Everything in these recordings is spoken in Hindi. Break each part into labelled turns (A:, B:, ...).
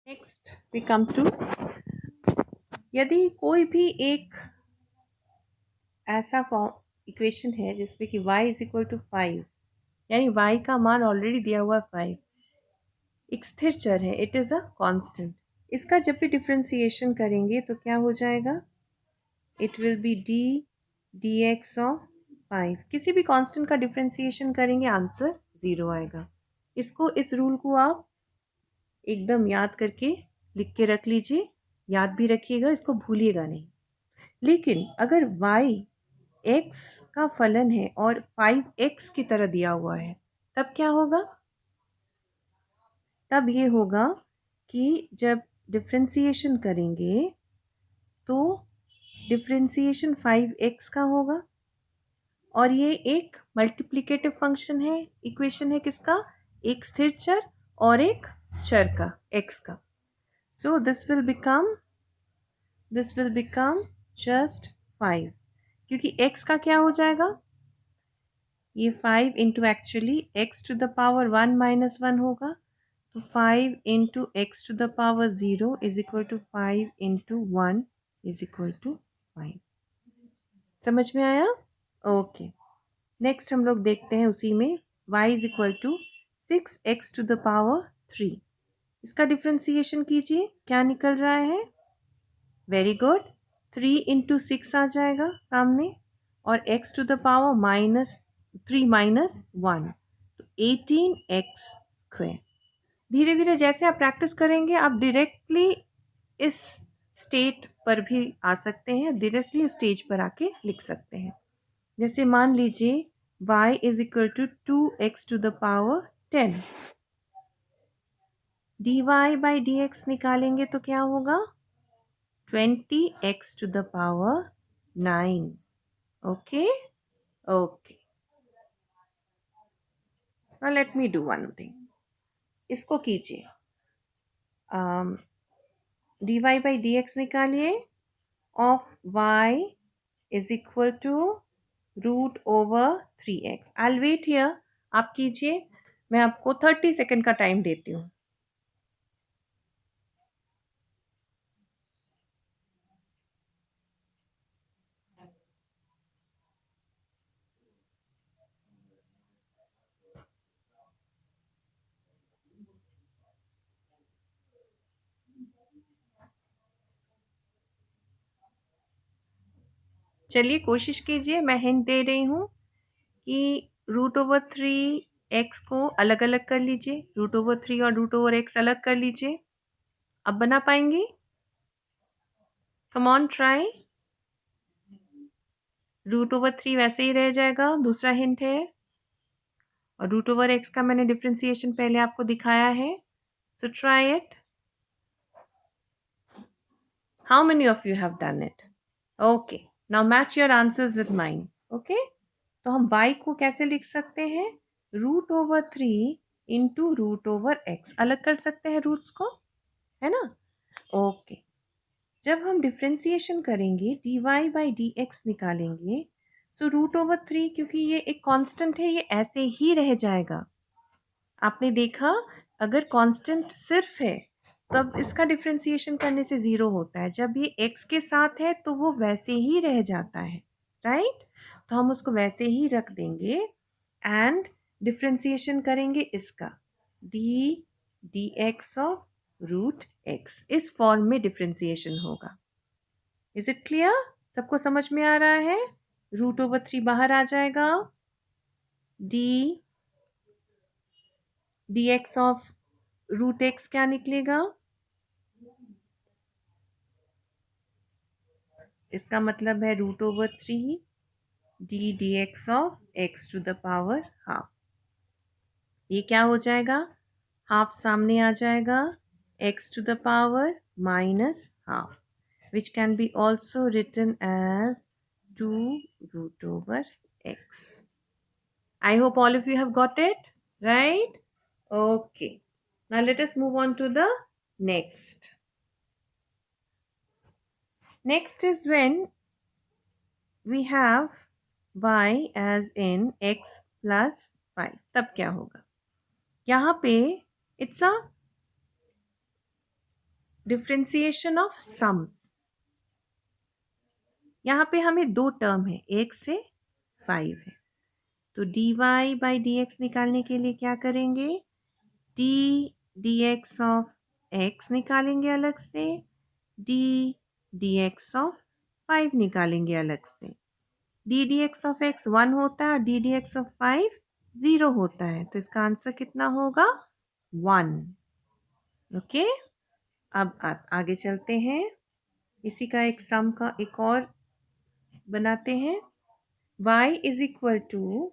A: नेक्स्ट वी कम टू, यदि कोई भी एक ऐसा फॉर्म इक्वेशन है जिसमें कि y इज इक्वल टू 5, यानी y का मान ऑलरेडी दिया हुआ है 5, एक स्थिर चर है, इट इज़ अ कांस्टेंट। इसका जब भी डिफ्रेंसिएशन करेंगे तो क्या हो जाएगा, it will be D x of 5। किसी भी कांस्टेंट का डिफ्रेंसिएशन करेंगे आंसर 0 आएगा। इसको, इस रूल को आप एकदम याद करके लिख के रख लीजिए, याद भी रखिएगा, इसको भूलिएगा नहीं। लेकिन अगर y x का फलन है और 5x की तरह दिया हुआ है, तब क्या होगा, तब ये होगा कि जब डिफ्रेंसिएशन करेंगे तो डिफ्रेंसिएशन 5x का होगा, और ये एक मल्टीप्लिकेटिव फंक्शन है, इक्वेशन है किसका, एक स्थिर चर और एक चर का, x का। So this will become just 5, क्योंकि x का क्या हो जाएगा, ये 5 into actually x to the power 1 minus 1 होगा, तो 5 into x to the power 0 is equal to 5 into 1 is equal to 5। समझ में आया? ओके, नेक्स्ट हम लोग देखते हैं उसी में, y is equal to 6x to the power 3। इसका डिफ्रेंसिएशन कीजिए, क्या निकल रहा है, वेरी गुड, 3 इंटू 6 आ जाएगा सामने, और x to the power -3 minus 1, तो 18x स्क्वायर। धीरे धीरे जैसे आप प्रैक्टिस करेंगे आप डायरेक्टली इस स्टेट पर भी आ सकते हैं, डायरेक्टली उस स्टेज पर आके लिख सकते हैं। जैसे मान लीजिए y is equal to 2x to the power 10, dy by d x निकालेंगे तो क्या होगा, 20x to the power 9। Okay okay, now let me do one thing, इसको कीजिए, dy बाई डी एक्स निकालिए of y is equal to root over 3x। I wait here, आप कीजिए, मैं आपको 30 सेकेंड का टाइम देती हूँ। चलिए कोशिश कीजिए, मैं हिंट दे रही हूँ कि रूट ओवर 3x को अलग अलग कर लीजिए, रूट ओवर 3 और रूट ओवर x अलग कर लीजिए। अब बना पाएंगे? Come on try. Root over 3 वैसे ही रह जाएगा, दूसरा हिंट है, और रूट ओवर x का मैंने डिफ्रेंसिएशन पहले आपको दिखाया है, so try it. How many of you have done it? Okay, now match your answers with mine. Okay, तो हम y को कैसे लिख सकते हैं, root over 3 into root over x, अलग कर सकते हैं रूट्स को, है ना? ओके, जब हम डिफ्रेंसिएशन करेंगे dy बाई डी एक्स निकालेंगे, सो रूट ओवर 3, क्योंकि ये एक कांस्टेंट है, ये ऐसे ही रह जाएगा। आपने देखा, अगर कांस्टेंट सिर्फ है तब इसका डिफ्रेंसिएशन करने से 0 होता है, जब ये x के साथ है तो वो वैसे ही रह जाता है, राइट? तो हम उसको वैसे ही रख देंगे एंड डिफ्रेंसिएशन करेंगे इसका, d x of root x, इस फॉर्म में डिफ्रेंसिएशन होगा। Is it clear? सबको समझ में आ रहा है? रूट ओवर 3 बाहर आ जाएगा, d x of root x क्या निकलेगा, इसका मतलब है root over 3 d x of x to the power half. ये क्या हो जाएगा, हाफ सामने आ जाएगा, x to the power minus half, which can be also written as 2 root over x. I hope all of you have got it, right? Okay. Now let us move on to the next. Next is when we have y as in x plus 5. तब क्या होगा, यहाँ पे it's a differentiation of sums. यहाँ पे हमें दो टर्म है, 1 से 5 है, तो dy बाई dx निकालने के लिए क्या करेंगे, d dx ऑफ x निकालेंगे अलग से, d dx ऑफ 5 निकालेंगे अलग से। d dx ऑफ x 1 होता है, d dx ऑफ 5 0 होता है, तो इसका आंसर कितना होगा, 1। ओके, अब आगे चलते हैं, इसी का एक सम का एक और बनाते हैं। y is equal to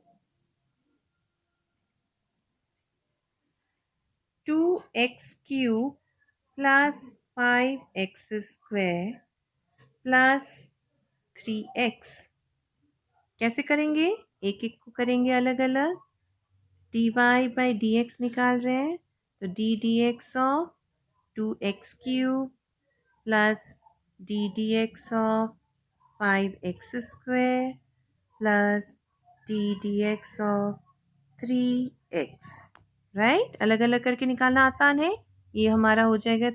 A: 2x cube plus 5x square plus 3x। कैसे करेंगे, एक एक को करेंगे अलग अलग। dy बाई dx निकाल रहे हैं, तो d dx of 2x cube plus d dx of 5x square plus d dx of 3x। Right, अलग अलग करके निकालना आसान है। ये हमारा हो जाएगा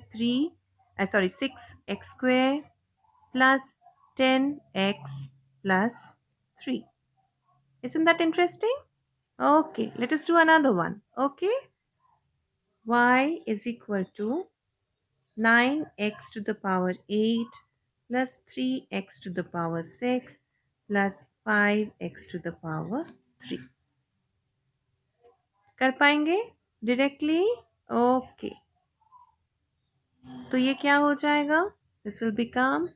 A: 6x square plus 10x plus 3। Isn't that interesting? Okay, let us do another one. Okay, y is equal to 9x to the power 8 plus 3x to the power 6 plus 5x to the power 3। कर पाएंगे डायरेक्टली? ओके, तो ये क्या हो जाएगा, this will become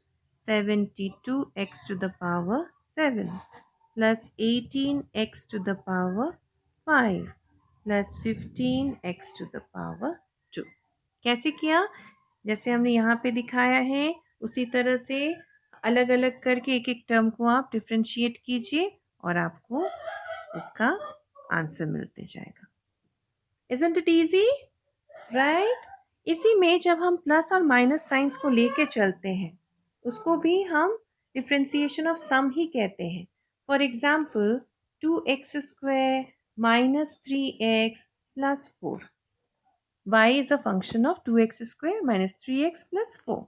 A: 72x to the power 7 plus 18x to the power 5 plus 15x to the power 2। कैसे किया, जैसे हमने यहाँ पे दिखाया है उसी तरह से अलग अलग करके एक एक टर्म को आप डिफ्रेंशिएट कीजिए और आपको उसका आंसर मिलते जाएगा। Isn't it easy? Right? इसी में जब हम प्लस और माइनस साइंस को लेके चलते हैं उसको भी हम डिफ्रेंसिएशन ऑफ सम ही कहते हैं। For example 2x square minus 3x plus 4। y is a function of 2x square minus 3x plus 4।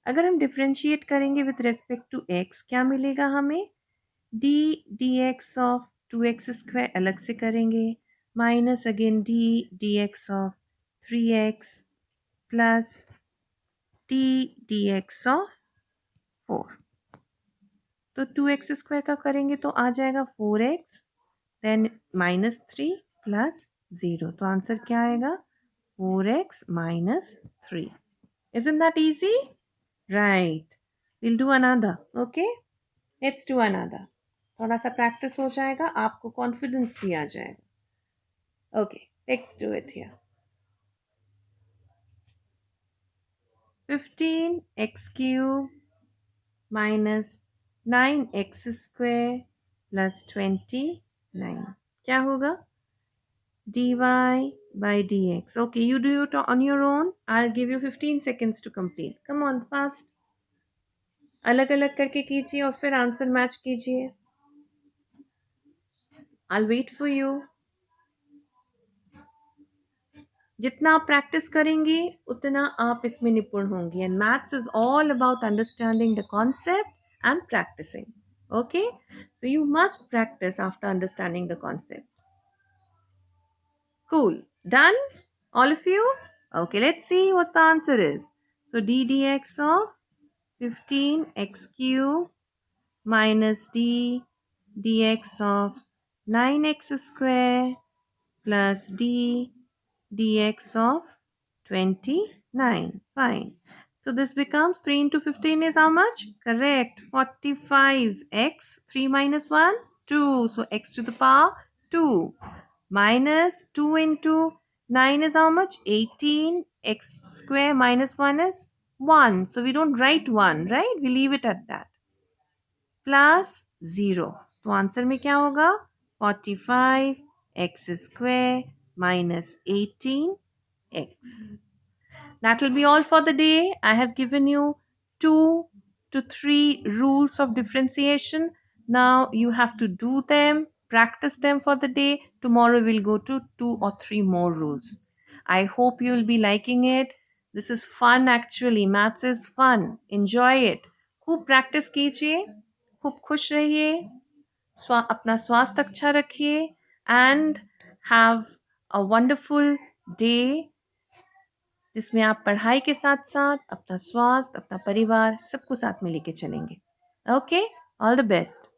A: अगर हम डिफ्रेंशिएट करेंगे विथ रेस्पेक्ट टू x क्या मिलेगा हमें, d dx of 2x square अलग से करेंगे minus again d dx of 3x plus d dx of 4। तो 2x स्क्वायर का करेंगे तो आ जाएगा 4x देन माइनस 3 प्लस 0, तो आंसर क्या आएगा 4x minus 3। Isn't that easy? Right. We'll do another. Okay? Let's do another. थोड़ा सा प्रैक्टिस हो जाएगा, आपको कॉन्फिडेंस भी आ जाएगा। Okay, let's do it here. 15x cube minus 9x square plus 29 क्या होगा, dy by dx. Okay, you do it on your own. I'll give you 15 seconds to complete. Come on, fast. अलग अलग करके कीजिए और फिर आंसर मैच कीजिए। I'll wait for you. जितना आप प्रैक्टिस करेंगे उतना आप इसमें निपुण होंगे, and maths is all about understanding the concept and practicing. Okay, so you must practice after understanding the concept. Cool. Done? All of you? Okay, let's see what the answer is. So d dx of 15x cube minus d dx of 9x square plus d dx of 29. Fine. So this becomes 3 into 15 is how much? Correct. 45x. 3 minus 1? 2. So x to the power 2. Minus 2 into 9 is how much? 18. X square minus 1 is 1. So we don't write 1, right? We leave it at that. Plus 0. तो आंसर में क्या होगा, 45x square minus 18x. That will be all for the day. I have given you 2 to 3 rules of differentiation. Now you have to do them, practice them for the day. Tomorrow we'll go to 2 or 3 more rules. I hope you'll be liking it. This is fun actually, maths is fun, enjoy it. खूब प्रैक्टिस कीजिए, खूब खुश रहिए, अपना स्वास्थ्य अच्छा रखिए and have a wonderful day जिसमें आप पढ़ाई के साथ साथ अपना स्वास्थ्य, अपना परिवार सबको साथ में लेके चलेंगे। Okay, all the best.